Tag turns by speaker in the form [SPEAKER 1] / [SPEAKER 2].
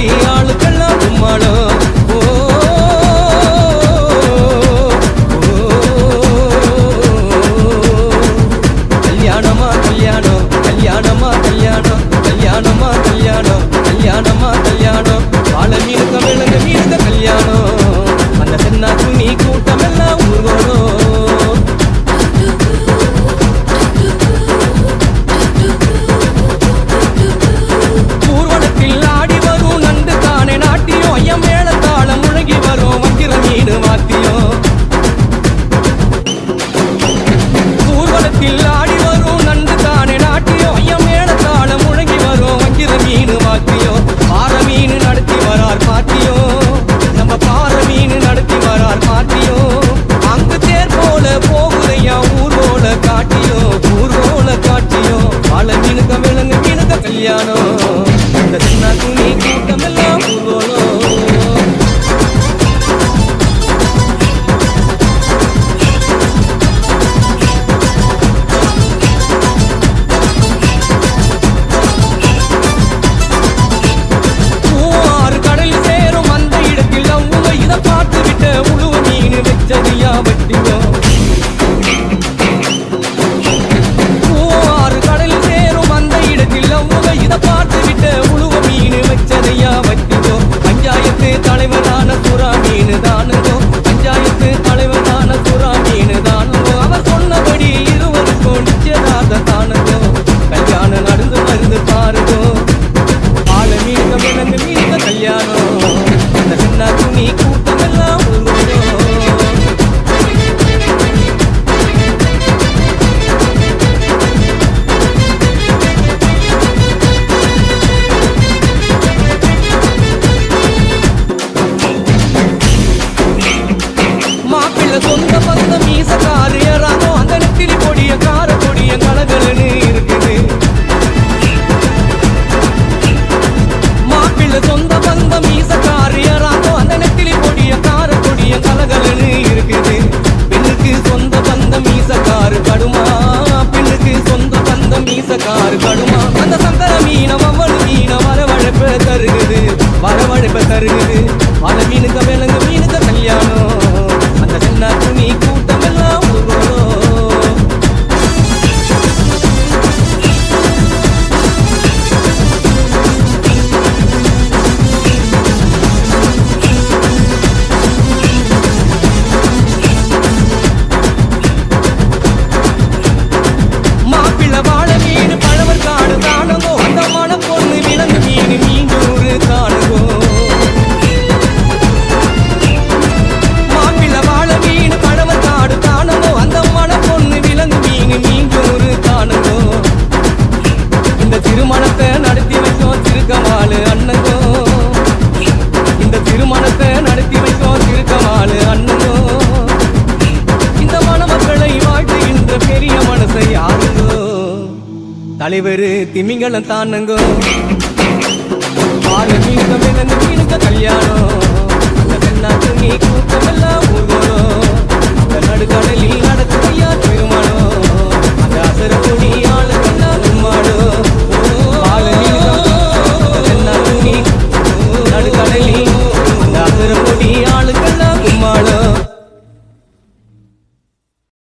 [SPEAKER 1] வச்சு ஆளுக்கெல்லாம் கும்மாளம். கல்யாணமா கல்யாணம் கல்யாணமா கல்யாணம் கல்யாணமா கல்யாணம் கல்யாணமா கல்யாணம் வாழ மீனுக்க விளங்க மீனுக்க கல்யாணம். அந்த தென்னா துணி கூட்டம் எல்லாம் ஊர்வலம். ஊர்வலத்தில் ஆடி வரும் நண்டு தானே நாட்டியம் ஐயம் மேளத்தாளம் முழங்கி வரும் வஞ்சிர மீன் வாத்தியம். ஊர்வலத்தில் ஆடி வரும் நண்டு தானே நாட்டியம் ஐயம் மேளத்தாளம் முழங்கி வரும் வஞ்சிர மீன் வாத்தியம். பாறை மீன் நடத்தி வரார் பாத்தியம், நம்ம பாறை மீன் நடத்தி வரார் பாத்தியம். அங்கு தேர் போல போகுதையா ஊர்வோல காட்டியும் ஊர்வோல காட்டியும். வாழ மீனுக்க விலங்கு மீனுக்க கல்யாணம். இந்த சின்ன துணி கூட்டம் எல்லாம் ஊர்வோலம். பார்த்து விட்ட உழுவ மீன் வச்சதியா வட்டியோ. ஆறு கடலில் சேரும் அந்த இடத்தில் அவ்வுக இதை பார்த்து விட்ட உழுவ மீன் வச்சதையா வட்டியோ. பஞ்சாயத்து தலைவரான சுறா மீன் தானுங்கோ, பஞ்சாயத்து தலைவரான சுறா மீன் தானுங்கோ. அவர் சொன்னபடி இருவருக்கும் நிச்சயதார்த்த தானுங்கோ. கல்யாணம் நடந்து வருது பாருங்கோ. ஆள மீனுக்க விலங்கு மீனுக்க கல்யாணம். அந்த சின்ன துணி கூட்டம் எல்லாம் மாப்பிள்ள சொந்த பந்த மீசக்காரு ஏறாமோ அந்த நெத்திலி பொடிய கார பொடிய கலகலன்னு இருக்குது. மாப்பிள்ள சொந்த பந்த மீசக்காரு ஏறாமோ அந்த நெத்திலி பொடிய கார பொடிய கலகலன்னு இருக்குது. பெண்ணுக்கு சொந்த பந்த மீசக்காரு கடுமா, பெண்ணுக்கு சொந்த பந்த மீசக்காரு கடுமா. அந்த சங்கர மீன மவ்வளு மீன வரவழைப்ப தருகுது வரவழைப்ப தருகுது. பல மீனுக்க விலங்கு மீனுக்க கல்யாணம். அந்த சின்ன துணி கூட்டம் எல்லாம் ஊர்வலம். மாப்பிள்ள வாழ மீன் பழவர் காடு தானுங்கோ. அந்த மலை பொண்ணு விலங்கு மீன் மீண்டூரு தானுங்கோ. மாப்பிள்ள வாழ மீன் பழவர் காடு தானுங்கோ. அந்த மலை பொண்ணு விலங்கு மீன் மீண்டூரு தானுங்கோ. இந்த திருமணத்தை நடத்தி வைத்தோம் திருக்கமாலு அண்ணங்கோ. இந்த திருமணத்தை நடத்தி வைத்தோம் திருக்கமாலு அண்ணங்கோ. இந்த மணமக்களை வாழ்த்துகின்ற பெரிய மனசை யாருங்கோ. தலைவர் திமிங்கலம் தானுங்கோ. ஆள மீனுக்க விலங்கு மீனுக்க கல்யாணம். அந்த தென்னாட்டு நீ கூட்டம் எல்லாம் ஊர்வலம். அந்த நடுக்கடலில் நடக்கும் ஐயா திருமணம். அந்த அசர கொடி ஆளுக்கெல்லாம் கும்மாடும்.